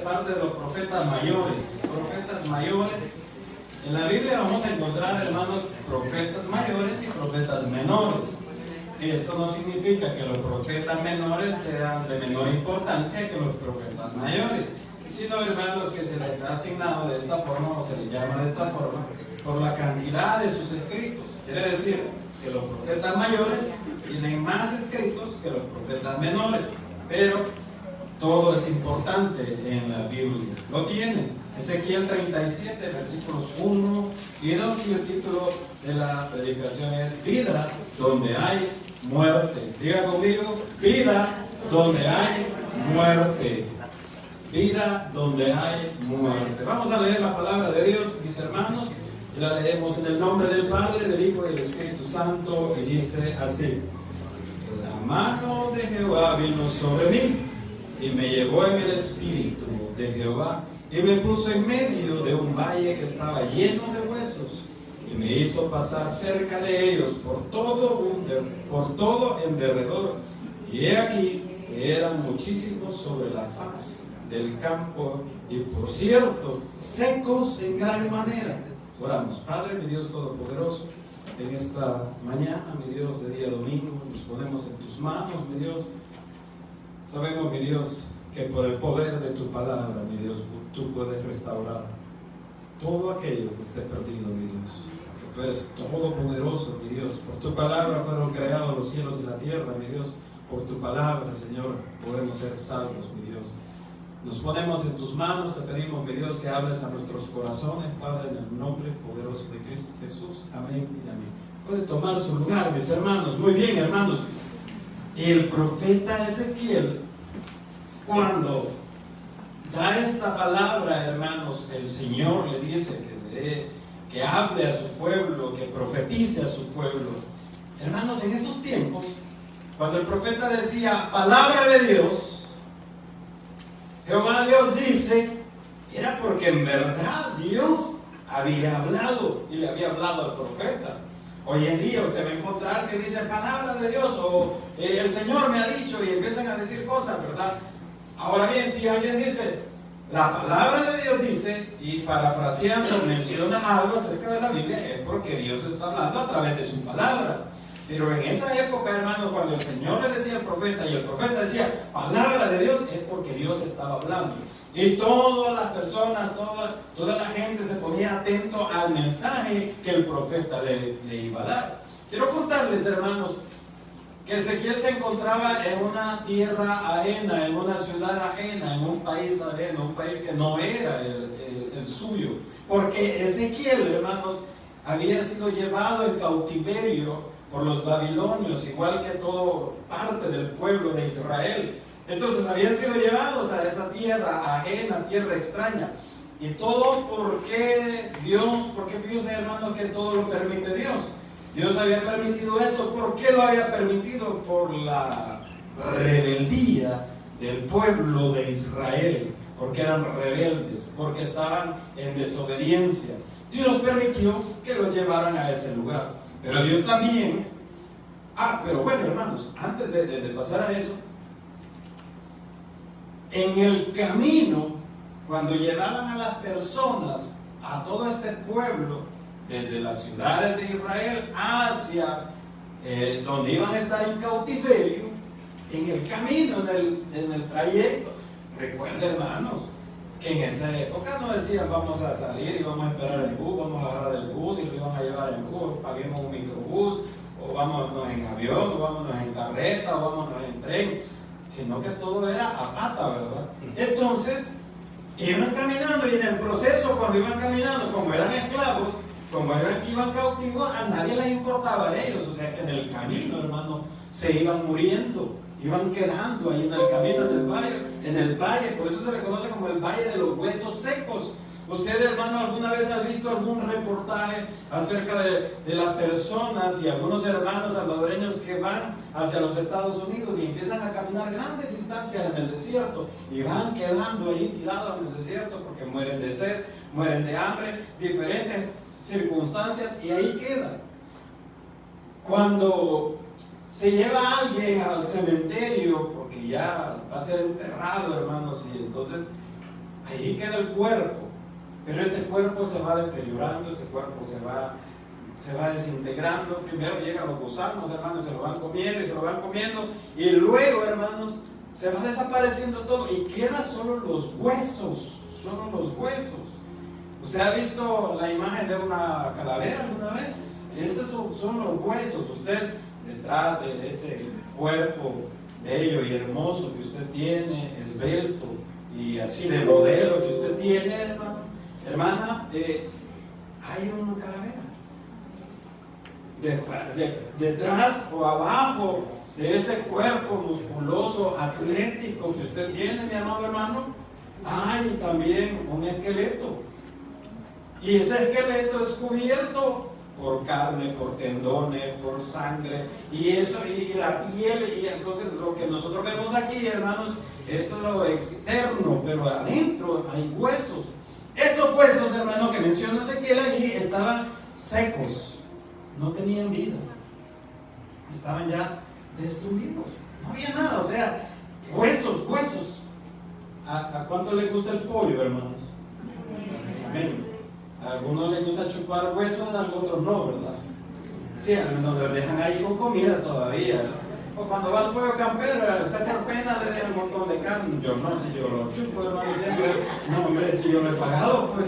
parte de los profetas mayores. Profetas mayores. En la Biblia vamos a encontrar, hermanos, profetas mayores y profetas menores. Esto no significa que los profetas menores sean de menor importancia que los profetas mayores, sino, hermanos, que se les ha asignado de esta forma o se les llama de esta forma por la cantidad de sus escritos. Quiere decir que los profetas mayores tienen más escritos que los profetas menores, pero todo es importante en la Biblia. Lo tienen. Ezequiel 37, versículos 1 y 2, y el título de la predicación es Vida donde hay muerte. Diga conmigo, vida donde hay muerte. Vida donde hay muerte. Vamos a leer la palabra de Dios, mis hermanos, y la leemos en el nombre del Padre, del Hijo y del Espíritu Santo, y dice así: la mano de Jehová vino sobre mí, y me llevó en el espíritu de Jehová, y me puso en medio de un valle que estaba lleno de huesos, y me hizo pasar cerca de ellos por todo en derredor, y he aquí que eran muchísimos sobre la faz del campo, y por cierto, secos en gran manera. Oramos. Padre, mi Dios Todopoderoso, en esta mañana, mi Dios, de día domingo, nos ponemos en tus manos, mi Dios. Sabemos, mi Dios, que por el poder de tu palabra, mi Dios, tú puedes restaurar todo aquello que esté perdido, mi Dios. Que tú eres todopoderoso, mi Dios. Por tu palabra fueron creados los cielos y la tierra, mi Dios. Por tu palabra, Señor, podemos ser salvos, mi Dios. Nos ponemos en tus manos, te pedimos, mi Dios, que hables a nuestros corazones, Padre, en el nombre poderoso de Cristo Jesús. Amén y amén. Puede tomar su lugar, mis hermanos. Muy bien, hermanos. El profeta Ezequiel, cuando da esta palabra, hermanos, el Señor le dice que hable a su pueblo, que profetice a su pueblo. Hermanos, en esos tiempos, cuando el profeta decía palabra de Dios, Jehová Dios dice, era porque en verdad Dios había hablado y le había hablado al profeta. Hoy en día usted va a encontrar que dice palabra de Dios o el Señor me ha dicho, y empiezan a decir cosas, ¿verdad? Ahora bien, si alguien dice la palabra de Dios dice, y parafraseando menciona algo acerca de la Biblia, es porque Dios está hablando a través de su palabra. Pero en esa época, hermanos, cuando el Señor le decía al profeta y el profeta decía palabra de Dios, es porque Dios estaba hablando. Y todas las personas, toda la gente se ponía atento al mensaje que el profeta le iba a dar. Quiero contarles, hermanos, que Ezequiel se encontraba en una tierra ajena, en una ciudad ajena, en un país ajeno, un país que no era el suyo. Porque Ezequiel, hermanos, había sido llevado en cautiverio por los babilonios, igual que toda parte del pueblo de Israel. Entonces habían sido llevados a esa tierra ajena, tierra extraña. Y todo porque fíjense, hermanos, que todo lo permite Dios. Dios había permitido eso. ¿Por qué lo había permitido? Por la rebeldía del pueblo de Israel, porque eran rebeldes, porque estaban en desobediencia. Dios permitió que los llevaran a ese lugar. Pero Dios también, pero bueno, hermanos, antes de pasar a eso, en el camino, cuando llevaban a las personas, a todo este pueblo, desde las ciudades de Israel hacia donde iban a estar en cautiverio, en el camino, en el trayecto, recuerden, hermanos, que en esa época no decían vamos a salir y vamos a esperar el bus, vamos a agarrar el bus y lo iban a llevar en bus, paguemos un microbús, o vámonos en avión, o vámonos en carreta, o vámonos en tren, sino que todo era a pata, ¿verdad? Entonces, iban caminando, y en el proceso, cuando iban caminando, como eran esclavos, como iban cautivos, a nadie les importaba a ellos. O sea que en el camino, hermano, se iban muriendo, iban quedando ahí en el camino, en el valle, por eso se le conoce como el valle de los huesos secos. Usted, hermano, ¿alguna vez ha visto algún reportaje acerca de las personas y algunos hermanos salvadoreños que van hacia los Estados Unidos y empiezan a caminar grandes distancias en el desierto y van quedando ahí tirados en el desierto porque mueren de sed, mueren de hambre, diferentes circunstancias, y ahí quedan? Cuando se lleva a alguien al cementerio porque ya va a ser enterrado, hermanos, y entonces ahí queda el cuerpo, pero ese cuerpo se va deteriorando, ese cuerpo se va desintegrando. Primero llegan los gusanos, hermanos, se lo van comiendo y se lo van comiendo, y luego, hermanos, se va desapareciendo todo y quedan solo los huesos, solo los huesos. ¿Usted ha visto la imagen de una calavera alguna vez? Esos son los huesos. Usted, detrás de ese cuerpo bello y hermoso que usted tiene, esbelto y así de modelo que usted tiene, hermano, hermana, hay una calavera. Detrás o abajo de ese cuerpo musculoso, atlético que usted tiene, mi amado hermano, hay también un esqueleto. Y ese esqueleto es cubierto por carne, por tendones, por sangre, y eso, y la piel, y entonces lo que nosotros vemos aquí, hermanos, eso es lo externo, pero adentro hay huesos. Esos huesos, hermanos, que menciona Ezequiel allí, estaban secos, no tenían vida, estaban ya destruidos, no había nada, o sea, huesos. ¿A cuánto le gusta el pollo, hermanos? Amén. A algunos les gusta chupar huesos, a otros no, ¿verdad? Sí, a algunos los dejan ahí con comida todavía, ¿verdad? O cuando va al pollo campero, usted por pena le deja un montón de carne. Yo no, si yo lo chupo, hermano, siempre. No, hombre, si yo lo he pagado, pues,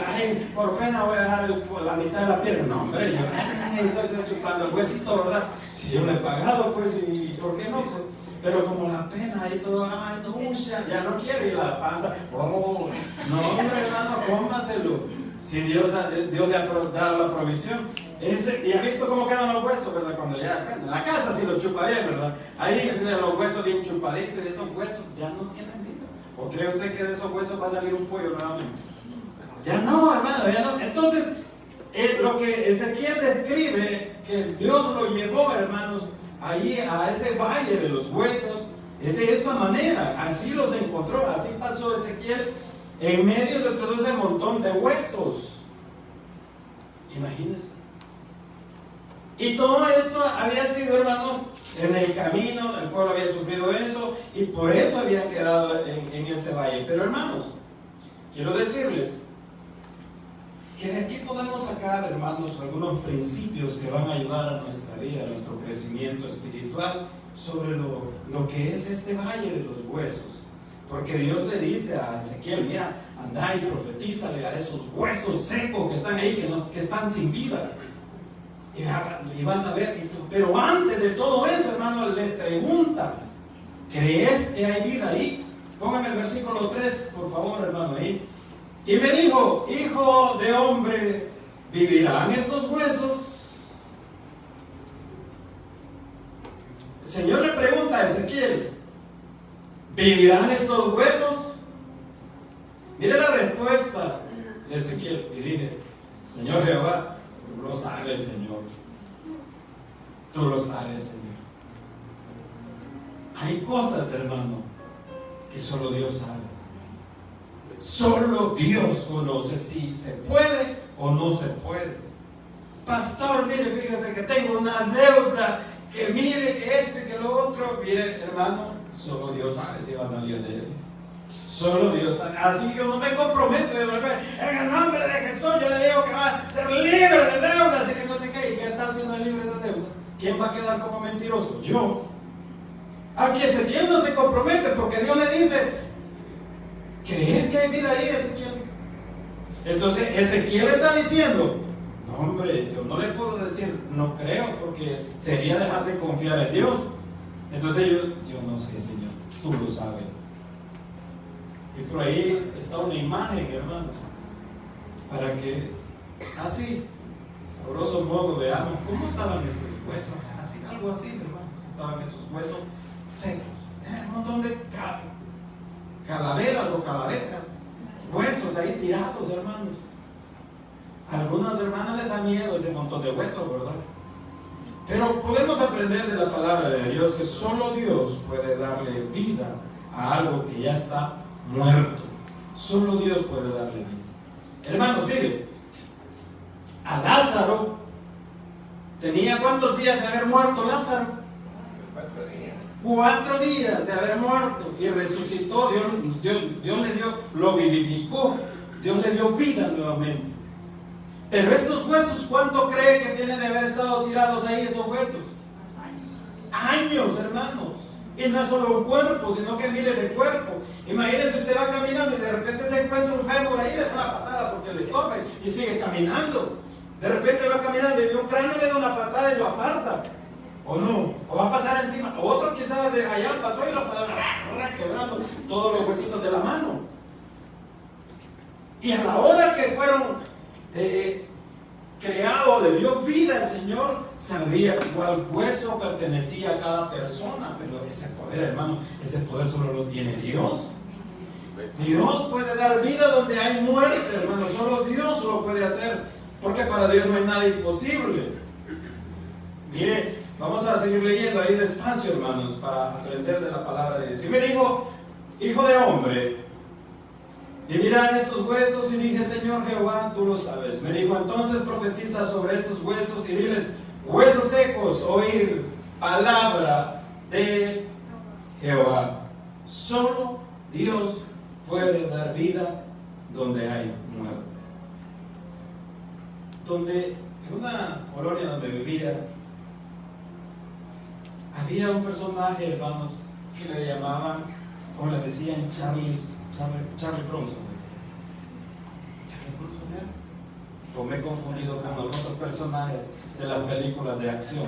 ay, por pena voy a dejar la mitad de la pierna. No, hombre, yo estoy chupando el huesito, ¿verdad? Si yo lo he pagado, pues, ¿y por qué no? Pues, pero como la pena ahí todo, ay, no, ya no quiero, y la panza, oh, no, hombre, hermano, cómaselo. Si Dios le ha dado la provisión. Y ha visto cómo quedan los huesos, ¿verdad? Cuando ya, en la casa sí lo chupa bien, ¿verdad? Ahí los huesos bien chupaditos, y de esos huesos ya no tienen vida. ¿O cree usted que de esos huesos va a salir un pollo nuevamente? Ya no, hermano, ya no. Entonces, lo que Ezequiel describe, que Dios lo llevó, hermanos, allí a ese valle de los huesos, es de esta manera. Así los encontró, así pasó Ezequiel en medio de todo ese montón de huesos. Imagínense. Y todo esto había sido, hermano, en el camino, el pueblo había sufrido eso, y por eso habían quedado en ese valle. Pero, hermanos, quiero decirles que de aquí podemos sacar, hermanos, algunos principios que van a ayudar a nuestra vida, a nuestro crecimiento espiritual, sobre lo que es este valle de los huesos. Porque Dios le dice a Ezequiel, mira, anda y profetízale a esos huesos secos que están ahí, que están sin vida. Y vas a ver, pero antes de todo eso, hermano, le pregunta, ¿crees que hay vida ahí? Póngame el versículo 3, por favor, hermano, ahí. Y me dijo, hijo de hombre, ¿vivirán estos huesos? El Señor le pregunta a Ezequiel, ¿vivirán estos huesos? Mire la respuesta de Ezequiel. Y dije, Señor Jehová, tú lo sabes, Señor. Tú lo sabes, Señor. Hay cosas, hermano, que solo Dios sabe. Solo Dios conoce si se puede o no se puede. Pastor, mire, fíjese que tengo una deuda, que mire que esto y que lo otro. Mire, hermano, solo Dios sabe si va a salir de eso. Solo Dios sabe. Así que no me comprometo. En el nombre de Jesús yo le digo que va a ser libre de deuda. Así que no sé qué. ¿Y qué tal si no es libre de deuda? ¿Quién va a quedar como mentiroso? Yo. Aquí Ezequiel no se compromete porque Dios le dice, ¿crees que hay vida ahí, Ezequiel? Entonces Ezequiel está diciendo, no, hombre, yo no le puedo decir no creo porque sería dejar de confiar en Dios. Entonces yo no sé, Señor, tú lo sabes. Y por ahí está una imagen, hermanos, para que así, a grosso modo, veamos cómo estaban estos huesos, así, algo así, hermanos. Estaban esos huesos secos, un montón de calaveras o calaveras, huesos ahí tirados, hermanos. A algunas hermanas les da miedo ese montón de huesos, ¿verdad? Pero podemos aprender de la palabra de Dios que solo Dios puede darle vida a algo que ya está muerto. Solo Dios puede darle vida. Hermanos, miren, a Lázaro tenía ¿cuántos días de haber muerto Lázaro? 4 días. 4 días de haber muerto y resucitó. Dios le dio, lo vivificó. Dios le dio vida nuevamente. Pero estos huesos, ¿cuánto cree que tienen de haber estado tirados ahí esos huesos? Años, hermanos. Y no es solo un cuerpo, sino que miles de cuerpos. Imagínense, usted va caminando y de repente se encuentra un fémur ahí, le da una patada porque le estorba y sigue caminando. De repente va caminando y ve un cráneo, le da una patada y lo aparta. O no, o va a pasar encima. O otro quizás de allá pasó y lo pasó quebrando todos los huesitos de la mano. Y a la hora que fueron creados, le dio vida, el Señor sabía cuál hueso pertenecía a cada persona. Pero ese poder, hermano, ese poder solo lo tiene Dios. Dios puede dar vida donde hay muerte, hermano. Solo Dios lo puede hacer, porque para Dios no hay nada imposible. Mire, vamos a seguir leyendo ahí despacio, hermanos, para aprender de la palabra de Dios. Y me dijo: hijo de hombre, ¿vivirán estos huesos? Y dije: Señor Jehová, tú lo sabes. Me dijo: entonces profetiza sobre estos huesos y diles: huesos secos, oíd palabra de Jehová. Solo Dios puede dar vida donde hay muerte. En una colonia donde vivía, había un personaje, hermanos, que le llamaban, o le decían Charlie Bronson. Charlie Bronson era. O me he confundido con algún otro personaje de las películas de acción.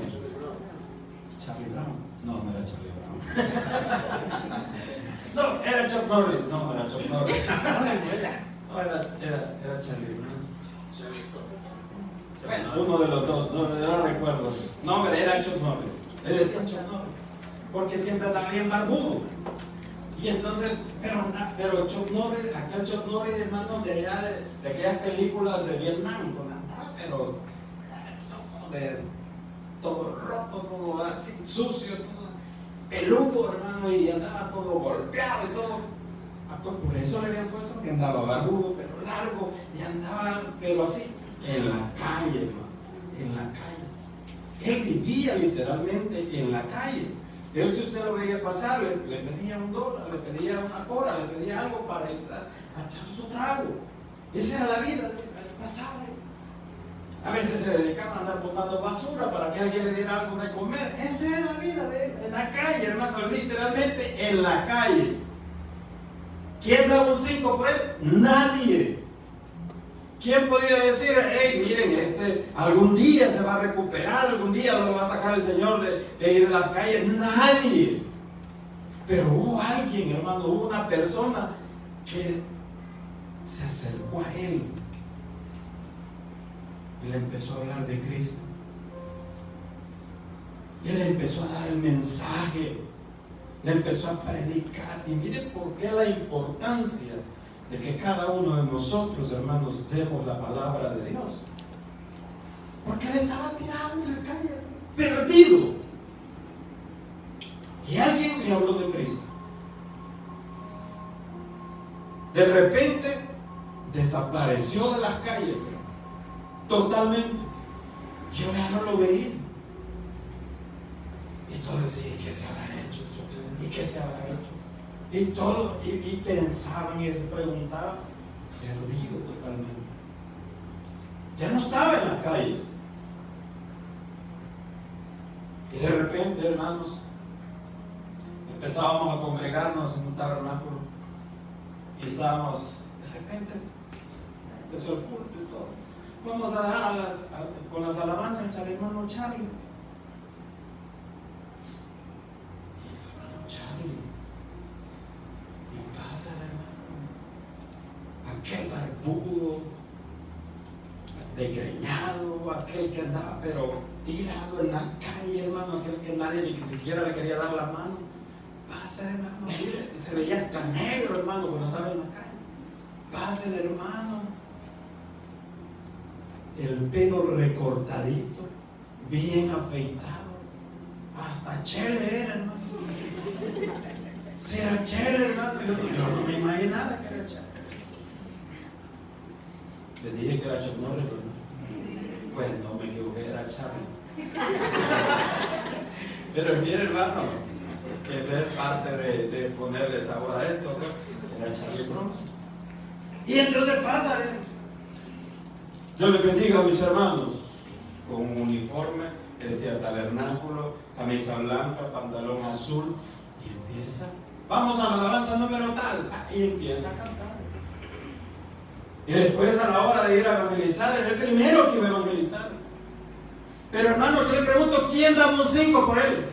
Charlie Brown. No era Charlie Brown. No, era Chuck Norris. No era Chuck Norris. No, era Charlie Brown. Bueno, uno de los dos, no recuerdo. No, era Chuck Norris. Él decía Chuck Norris, porque siempre andaba bien barbudo. Y entonces, pero Chuck Norris, aquel Chuck Norris, hermano, de aquellas películas de Vietnam, con andaba, pero todo roto, todo así, sucio, todo peludo, hermano, y andaba todo golpeado y todo. Por eso le habían puesto que andaba barbudo, pero largo, y andaba, pero así, en la calle, hermano, en la calle. Él vivía literalmente en la calle. Él, si usted lo veía pasar, le pedía $1, le pedía una cora, le pedía algo para irse a echar su trago. Esa era la vida, pasaba. A veces se dedicaba a andar botando basura para que alguien le diera algo de comer. Esa era la vida de él, en la calle, hermano, literalmente en la calle. ¿Quién daba un 5 por él? Nadie. ¿Quién podía decir: hey, miren, algún día se va a recuperar, algún día lo va a sacar el Señor de ir a las calles? Nadie. Pero hubo alguien, hermano, hubo una persona que se acercó a él y le empezó a hablar de Cristo. Y le empezó a dar el mensaje, le empezó a predicar. Y miren por qué la importancia de que cada uno de nosotros, hermanos, demos la palabra de Dios. Porque él estaba tirado en la calle, perdido. Y alguien le habló de Cristo. De repente desapareció de las calles, totalmente. Yo ya no lo veía. Y todo decía: ¿qué se habrá hecho? ¿Y qué se habrá hecho? Y todo, y pensaban y se preguntaban, perdido totalmente. Ya no estaba en las calles. Y de repente, hermanos, empezábamos a congregarnos en un tabernáculo. Y estábamos, de repente, empezó el culto y todo. Vamos a dar con las alabanzas al hermano Charlie. Aquel barbudo, desgreñado, aquel que andaba pero tirado en la calle, hermano, aquel que nadie ni siquiera le quería dar la mano. Pasa, hermano, mire, se veía hasta negro, hermano, cuando andaba en la calle. Pasa el hermano, el pelo recortadito, bien afeitado, hasta chele era, hermano. Si era chele, hermano, yo no me imaginaba que era chele. Le dije que era Chuck Norris, pero no. Pues no me equivoqué, era Charlie. Pero mire, hermano, Esa es parte de ponerle sabor a esto, ¿no? Era Charlie Bronson. Y entonces pasa, yo les bendiga a mis hermanos, con un uniforme que decía tabernáculo, camisa blanca, pantalón azul, y empieza, vamos a la alabanza número tal, y empieza a cantar. Y después, a la hora de ir a evangelizar, era el primero que iba a evangelizar. Pero hermano, yo le pregunto, ¿quién daba un 5 por él?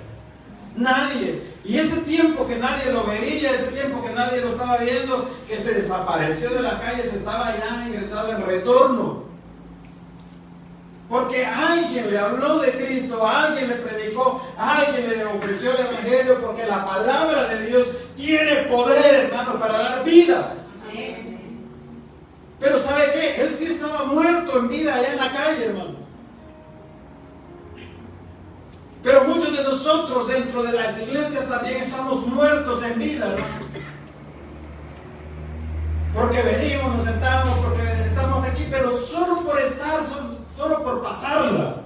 Nadie. Y ese tiempo que nadie lo veía, ese tiempo que nadie lo estaba viendo, que se desapareció de la calle, se estaba ya ingresado en retorno. Porque alguien le habló de Cristo, alguien le predicó, alguien le ofreció el evangelio, porque la palabra de Dios tiene poder, hermano, para dar vida. Pero ¿sabe qué? Él sí estaba muerto en vida allá en la calle, hermano. Pero muchos de nosotros dentro de las iglesias también estamos muertos en vida, hermanos. Porque venimos, nos sentamos, porque estamos aquí, pero solo por estar, solo por pasarla.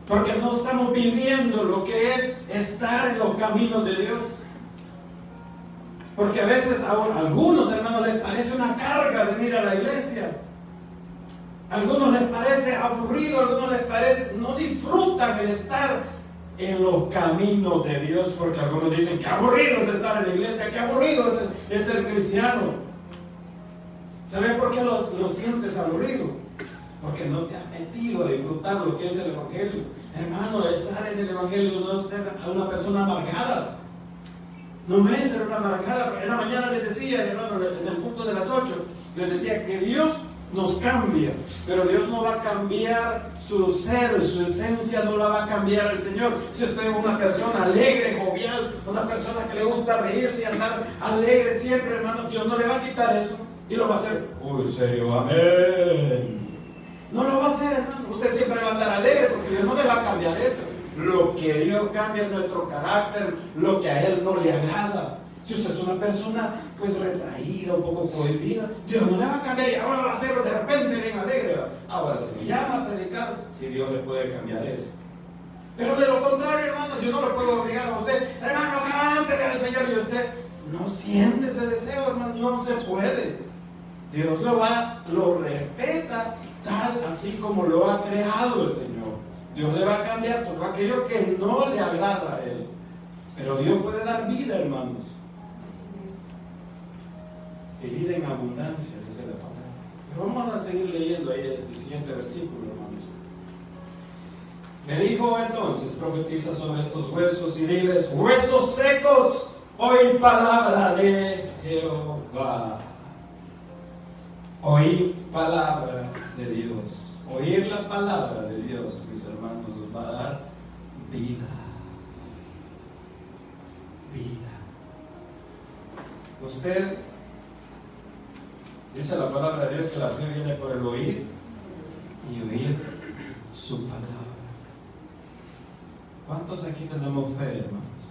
Porque no estamos viviendo lo que es estar en los caminos de Dios. Porque a veces a algunos hermanos les parece una carga venir a la iglesia. A algunos les parece aburrido, a algunos les parece, no disfrutan el estar en los caminos de Dios, porque algunos dicen que aburrido es estar en la iglesia, que aburrido es ser cristiano. ¿Sabes por qué lo sientes aburrido? Porque no te has metido a disfrutar lo que es el evangelio. Hermano, estar en el evangelio no es ser una persona amargada. No es ser una amargada. En la mañana les decía, hermano, en el punto de las 8, les decía que Dios nos cambia, pero Dios no va a cambiar su ser, su esencia no la va a cambiar el Señor. Si usted es una persona alegre, jovial, una persona que le gusta reírse y andar alegre siempre, hermano, Dios no le va a quitar eso y lo va a hacer. Uy, serio, amén. No lo va a hacer, hermano. Usted siempre va a andar alegre porque Dios no le va a cambiar eso. Lo que Dios cambia es nuestro carácter, lo que a Él no le agrada. Si usted es una persona pues retraída, un poco cohibida, Dios no le va a cambiar y ahora va a hacerlo de repente bien alegre. Ahora se le llama a predicar si Dios le puede cambiar eso. Pero de lo contrario, hermano, yo no le puedo obligar a usted, hermano, cántele al Señor, y usted no siente ese deseo, hermano, no se puede. Dios lo respeta tal así como lo ha creado el Señor. Dios le va a cambiar todo aquello que no le agrada a Él. Pero Dios puede dar vida, hermanos. Y vida en abundancia, dice la palabra. Pero vamos a seguir leyendo ahí el siguiente versículo, hermanos. Me dijo entonces, profetiza sobre estos huesos y diles, huesos secos, oí palabra de Jehová. Oír palabra de Dios. Oír la palabra de Dios, mis hermanos, nos va a dar vida. Vida. Usted, dice la palabra de Dios que la fe viene por el oír y oír su palabra. ¿Cuántos aquí tenemos fe, hermanos?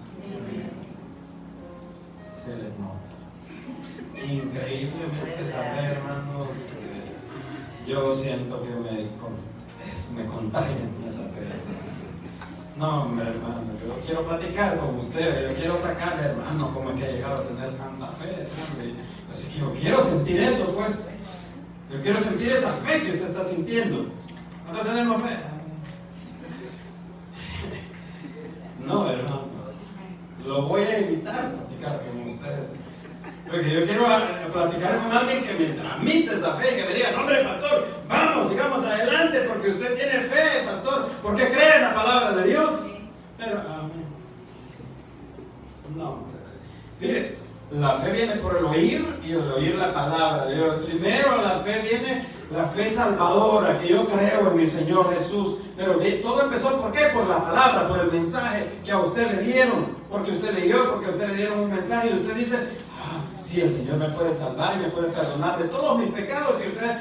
Se les nota. Increíblemente esa fe, hermanos, yo siento que me contagian con esa fe. No, hombre, hermano, yo quiero platicar con ustedes, yo quiero sacarle, hermano, cómo es que ha llegado a tener tanta fe, hermano. Así que yo quiero sentir eso, pues. Yo quiero sentir esa fe que usted está sintiendo. ¿Cuántos tenemos fe? No, hermano, lo voy a evitar platicar con ustedes. Porque yo quiero platicar con alguien que me transmite esa fe, que me diga, no, hombre, pastor, vamos, sigamos adelante, porque usted tiene fe, pastor, porque cree en la palabra de Dios. Pero, amén. No, mire, la fe viene por el oír y el oír la palabra de Dios. Primero la fe viene, la fe salvadora, que yo creo en mi Señor Jesús. Pero todo empezó, ¿por qué? Por la palabra, por el mensaje que a usted le dieron. Porque usted leyó, porque a usted le dieron un mensaje y usted dice, sí, el Señor me puede salvar y me puede perdonar de todos mis pecados. Y usted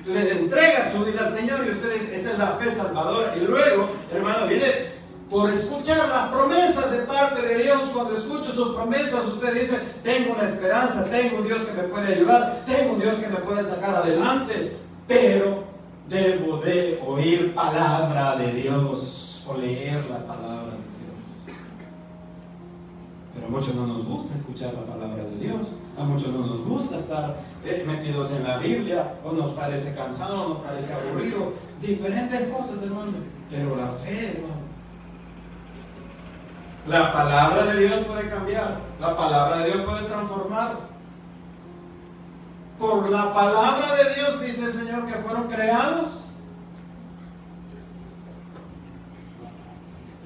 le entrega su vida al Señor y usted dice, esa es la fe salvadora. Y luego, hermano, viene por escuchar las promesas de parte de Dios. Cuando escucho sus promesas, usted dice, tengo una esperanza, tengo un Dios que me puede ayudar, tengo un Dios que me puede sacar adelante, pero debo de oír palabra de Dios. o leer la palabra de Dios. Pero a muchos no nos gusta escuchar la palabra de Dios. A muchos no nos gusta estar metidos en la Biblia, o nos parece cansado, o nos parece aburrido. Diferentes cosas, hermano. Pero la fe, hermano. La palabra de Dios puede cambiar. La palabra de Dios puede transformar. Por la palabra de Dios, dice el Señor, que fueron creados.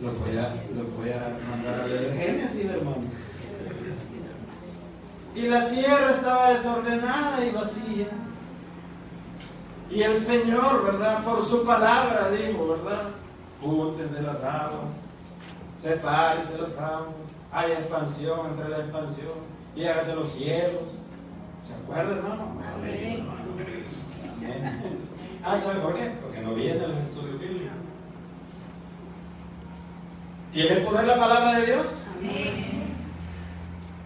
Los voy a mandar a leer Génesis, hermano. Y la tierra estaba desordenada y vacía. Y el Señor, ¿verdad? Por su palabra dijo, ¿verdad? Júntense las aguas, sepárense las aguas, hay expansión entre la expansión, y hágase los cielos. ¿Se acuerda, hermano? Amén. Amén. ¿Sabe por qué? Porque no vienen los estudios bíblicos. ¿Tiene poder la palabra de Dios? Amén.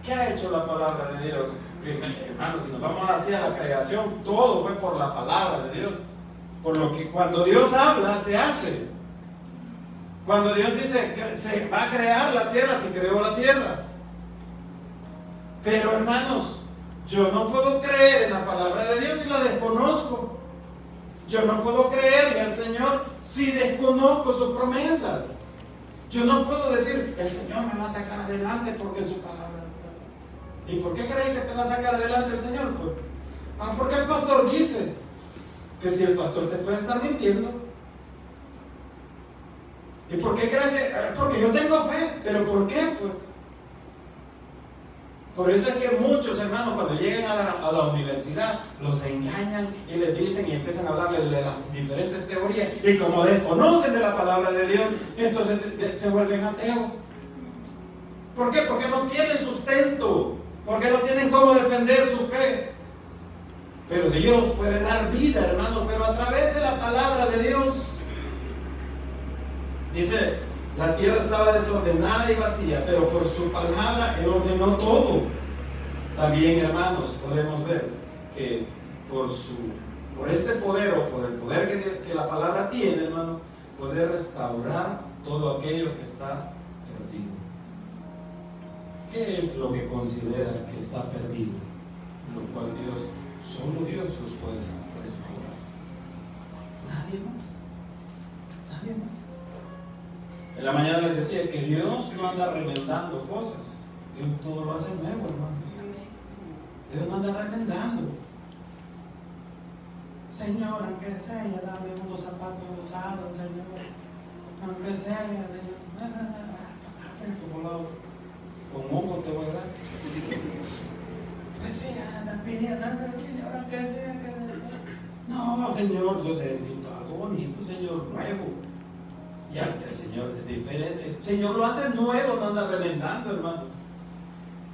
¿Qué ha hecho la palabra de Dios? Hermanos, si nos vamos hacia la creación, todo fue por la palabra de Dios. Por lo que cuando Dios habla, se hace. Cuando Dios dice que se va a crear la tierra, se creó la tierra. Pero hermanos, yo no puedo creer en la palabra de Dios si la desconozco. Yo no puedo creerle al Señor si desconozco sus promesas. Yo no puedo decir, el Señor me va a sacar adelante porque su palabra. ¿Y por qué crees que te va a sacar adelante el Señor? Porque el pastor dice que si el pastor te puede estar mintiendo. ¿Y por qué crees que? Porque yo tengo fe. ¿Pero por qué? Pues por eso es que muchos hermanos cuando llegan a la universidad los engañan y les dicen y empiezan a hablarles de las diferentes teorías, y como desconocen de la palabra de Dios, entonces se vuelven ateos. ¿Por qué? Porque no tienen sustento, porque no tienen cómo defender su fe. Pero Dios puede dar vida, hermanos, pero a través de la palabra de Dios. Dice, la tierra estaba desordenada y vacía, pero por su palabra Él ordenó todo. También, hermanos, podemos ver que por este poder, o por el poder que la palabra tiene, hermano, puede restaurar todo aquello que está perdido. ¿Qué es lo que considera que está perdido? Lo cual solo Dios los puede restaurar. Nadie más. Nadie más. En la mañana les decía que Dios no anda remendando cosas. Dios todo lo hace nuevo, hermanos. Dios no anda remendando. Señor, aunque sea, dame unos zapatos usados, Señor. Aunque sea, Señor. Con hongo te voy a dar. Pues sí, anda pidiendo, Señor, aunque sea. No, Señor, yo necesito algo bonito, Señor, nuevo. Ya, el Señor es diferente. El Señor lo hace nuevo, no anda remendando, hermano.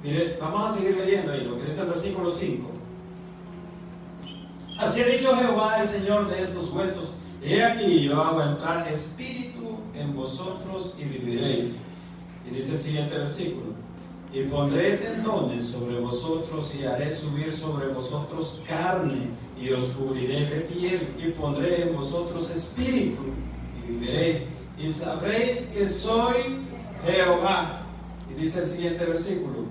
Mire, vamos a seguir leyendo ahí lo que dice el versículo 5. Así ha dicho Jehová, el Señor de estos huesos: he aquí, yo hago entrar espíritu en vosotros y viviréis. Y dice el siguiente versículo: y pondré tendones sobre vosotros y haré subir sobre vosotros carne y os cubriré de piel y pondré en vosotros espíritu y viviréis. Y sabréis que soy Jehová. Y dice el siguiente versículo: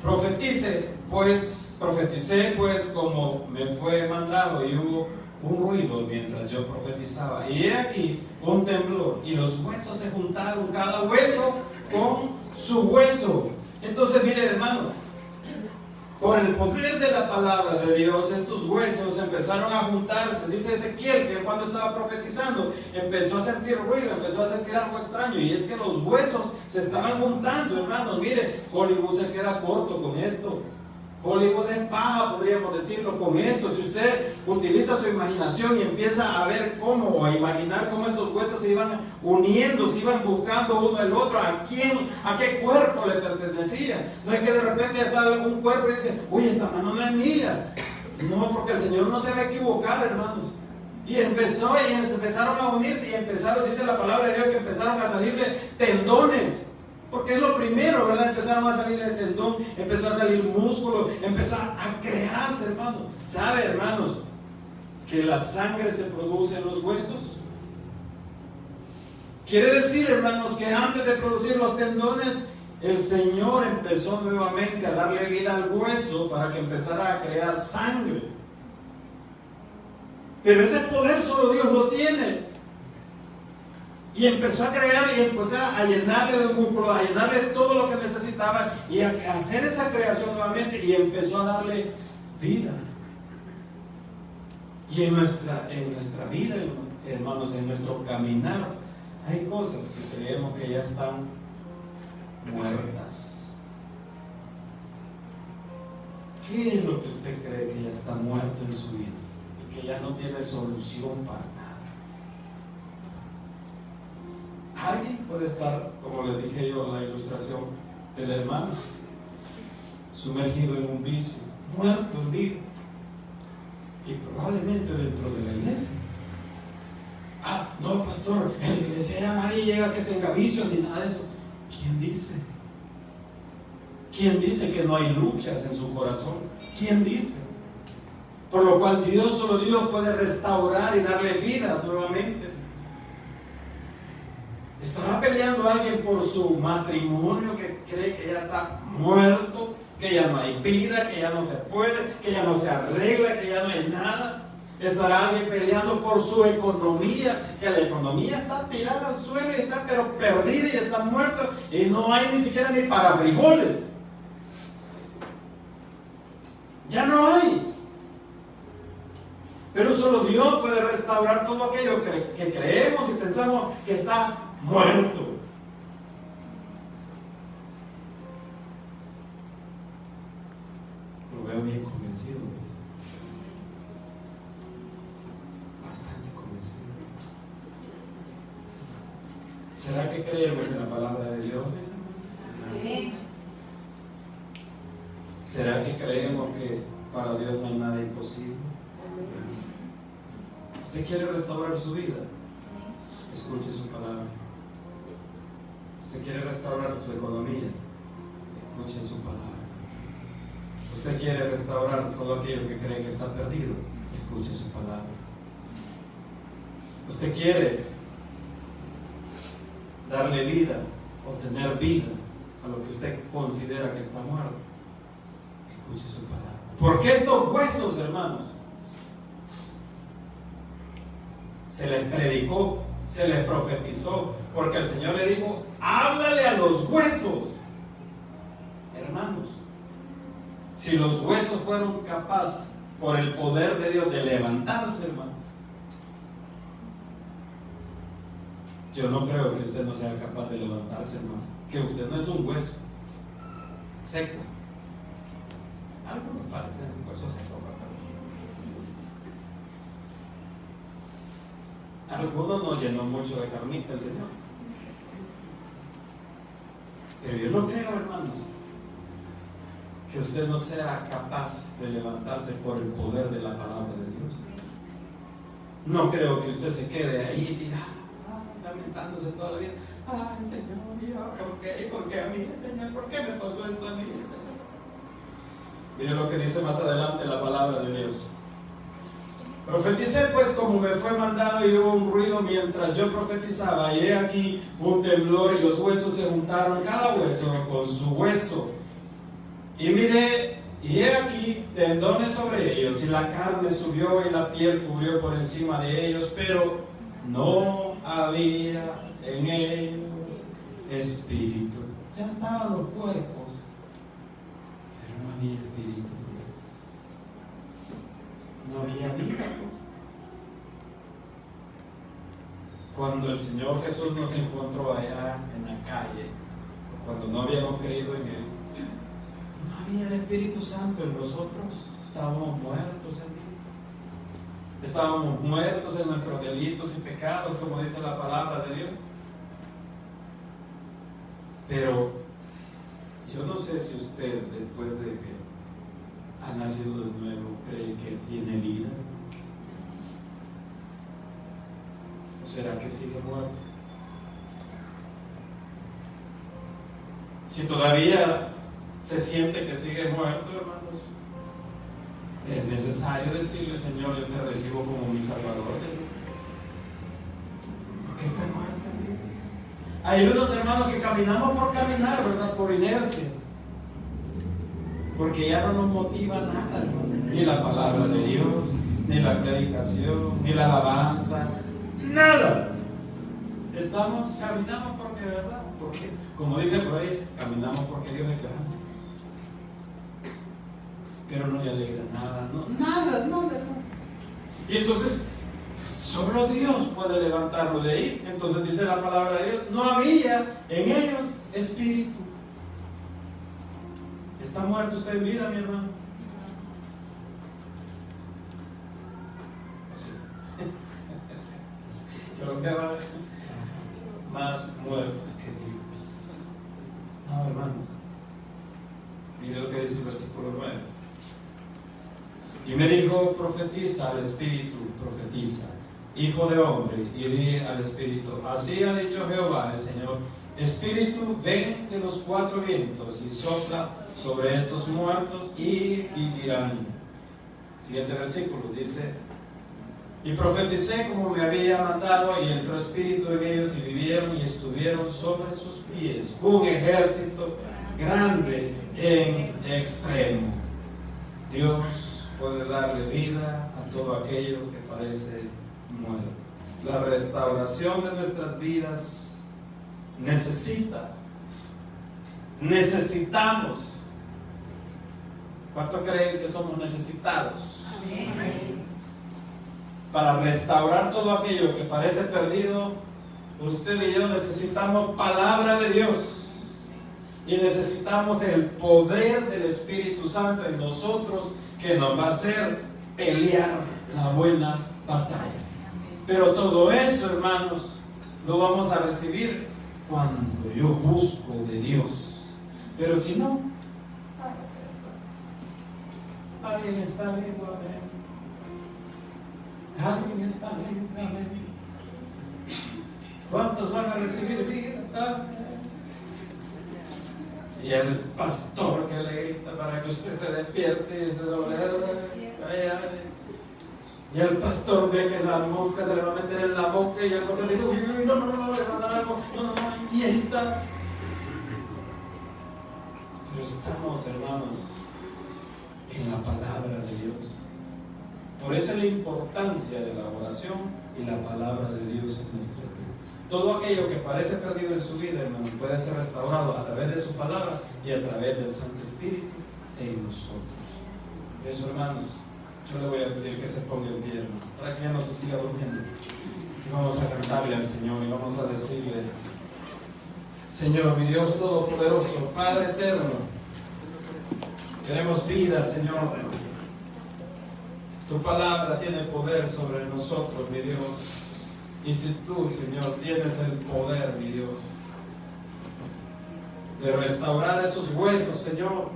profeticé pues como me fue mandado, y hubo un ruido mientras yo profetizaba, y he aquí un temblor, y los huesos se juntaron, cada hueso con su hueso. Entonces, mire, hermano, por el poder de la palabra de Dios, estos huesos empezaron a juntarse. Dice Ezequiel que cuando estaba profetizando empezó a sentir ruido, empezó a sentir algo extraño, y es que los huesos se estaban juntando, hermanos. Mire, Hollywood se queda corto con esto. Hollywood es paja, podríamos decirlo, con esto. Si usted utiliza su imaginación y empieza a ver cómo, o a imaginar cómo estos huesos se iban uniendo, se iban buscando uno el otro, a qué cuerpo le pertenecía. No es que de repente está algún cuerpo y dice, uy, esta mano no es mía. No, porque el Señor no se va a equivocar, hermanos. Y empezaron a unirse, y empezaron, dice la palabra de Dios, que empezaron a salirle tendones. Porque es lo primero, ¿verdad? Empezaron a salir el tendón, empezó a salir músculo, empezó a crearse, hermano. ¿Sabe, hermanos, que la sangre se produce en los huesos? Quiere decir, hermanos, que antes de producir los tendones, el Señor empezó nuevamente a darle vida al hueso para que empezara a crear sangre. Pero ese poder solo Dios lo tiene. Y empezó a crear y empezó a llenarle de músculo, a llenarle todo lo que necesitaba y a hacer esa creación nuevamente, y empezó a darle vida. Y en nuestra vida, hermanos, en nuestro caminar, hay cosas que creemos que ya están muertas. ¿Qué es lo que usted cree que ya está muerto en su vida y que ya no tiene solución para nada? Alguien puede estar, como le dije yo en la ilustración del hermano, sumergido en un vicio, muerto en vida, y probablemente dentro de la iglesia. Ah, no, pastor, en la iglesia ya nadie llega que tenga vicios ni nada de eso. ¿Quién dice? ¿Quién dice que no hay luchas en su corazón? ¿Quién dice? Por lo cual solo Dios puede restaurar y darle vida nuevamente. ¿Estará peleando alguien por su matrimonio que cree que ya está muerto, que ya no hay vida, que ya no se puede, que ya no se arregla, que ya no hay nada? ¿Estará alguien peleando por su economía, que la economía está tirada al suelo y está pero perdida y está muerto y no hay ni siquiera ni para frijoles? Ya no hay. Pero solo Dios puede restaurar todo aquello que creemos y pensamos que está muerto. Lo veo bien convencido, pues. Bastante convencido. ¿Será que creemos en la palabra de Dios? Sí. ¿Será que creemos que para Dios no hay nada imposible? ¿Usted quiere restaurar su vida? Escuche su palabra. ¿Usted quiere restaurar su economía? Escuche su palabra. ¿Usted quiere restaurar todo aquello que cree que está perdido? Escuche su palabra. ¿Usted quiere darle vida o tener vida a lo que usted considera que está muerto? Escuche su palabra. Porque estos huesos, hermanos, se les predicó, se les profetizó, porque el Señor le dijo: háblale a los huesos. Hermanos, si los huesos fueron capaces por el poder de Dios de levantarse, hermanos, yo no creo que usted no sea capaz de levantarse, hermano. Que usted no es un hueso seco. Algunos parecen un hueso seco, ¿verdad? Algunos nos llenó mucho de carnita el Señor. Pero yo no creo, hermanos, que usted no sea capaz de levantarse por el poder de la palabra de Dios. No creo que usted se quede ahí tirado, lamentándose toda la vida. Ay, Señor, ¿por qué? ¿Por qué a mí, Señor? ¿Por qué me pasó esto a mí, Señor? Mire lo que dice más adelante la palabra de Dios. Profeticé pues como me fue mandado, y hubo un ruido mientras yo profetizaba, y he aquí un temblor, y los huesos se juntaron, cada hueso con su hueso. Y miré, y he aquí tendones sobre ellos, y la carne subió y la piel cubrió por encima de ellos, pero no había en ellos espíritu. Ya estaban los cuerpos, pero no había espíritu. No había vida, pues. Cuando el Señor Jesús nos encontró allá en la calle, cuando no habíamos creído en Él, no había el Espíritu Santo en nosotros. Estábamos muertos en vida. Estábamos muertos en nuestros delitos y pecados, como dice la palabra de Dios. Pero yo no sé si usted, después de que ha nacido de nuevo, cree que tiene vida. ¿O será que sigue muerto? Si todavía se siente que sigue muerto, hermanos, es necesario decirle: Señor, yo te recibo como mi Salvador, Señor, porque está muerto en vida. Hay unos hermanos que caminamos por caminar, ¿verdad? Por inercia. Porque ya no nos motiva nada, hermano. Ni la palabra de Dios, ni la predicación, ni la alabanza, nada. Caminamos porque, ¿verdad? Porque, como dice por ahí, caminamos porque Dios es grande. Pero no le alegra nada, nada, hermano. Y entonces, solo Dios puede levantarlo de ahí. Entonces dice la palabra de Dios, no había en ellos espíritu. ¿Está muerto usted en vida, mi hermano? Sí. Yo lo que va más muertos que vivos. No, hermanos. Mire lo que dice el versículo 9. Y me dijo, profetiza al espíritu, profetiza, hijo de hombre, y di al espíritu, así ha dicho Jehová el Señor, espíritu, ven de los cuatro vientos y sopla sobre estos muertos y vivirán. Siguiente versículo dice, y profeticé como me había mandado, y entró espíritu en ellos y vivieron y estuvieron sobre sus pies, un ejército grande en extremo. Dios puede darle vida a todo aquello que parece muerto. La restauración de nuestras vidas necesitamos. ¿Cuánto creen que somos necesitados? Amén. Para restaurar todo aquello que parece perdido, usted y yo necesitamos palabra de Dios. Y necesitamos el poder del Espíritu Santo en nosotros, que nos va a hacer pelear la buena batalla. Pero todo eso, hermanos, lo vamos a recibir cuando yo busco de Dios. Pero si no, alguien está vivo, amén. Alguien está vivo, amén. ¿Cuántos van a recibir vida? Amén. Y el pastor que le grita para que usted se despierte y se doble. Y el pastor ve que la mosca se le va a meter en la boca y el pastor le dice, uy, no, le va a dar algo, no, y ahí está. Pero estamos, hermanos, en la palabra de Dios. Por eso es la importancia de la oración y la palabra de Dios en nuestra vida. Todo aquello que parece perdido en su vida, hermano, puede ser restaurado a través de su palabra y a través del Santo Espíritu en nosotros. Por eso, hermanos, yo le voy a pedir que se ponga en pie, hermano, para que ya no se siga durmiendo. Y vamos a cantarle al Señor y vamos a decirle, Señor, mi Dios Todopoderoso, Padre Eterno, queremos vida, Señor. Tu palabra tiene poder sobre nosotros, mi Dios. Y si tú, Señor, tienes el poder, mi Dios, de restaurar esos huesos, Señor,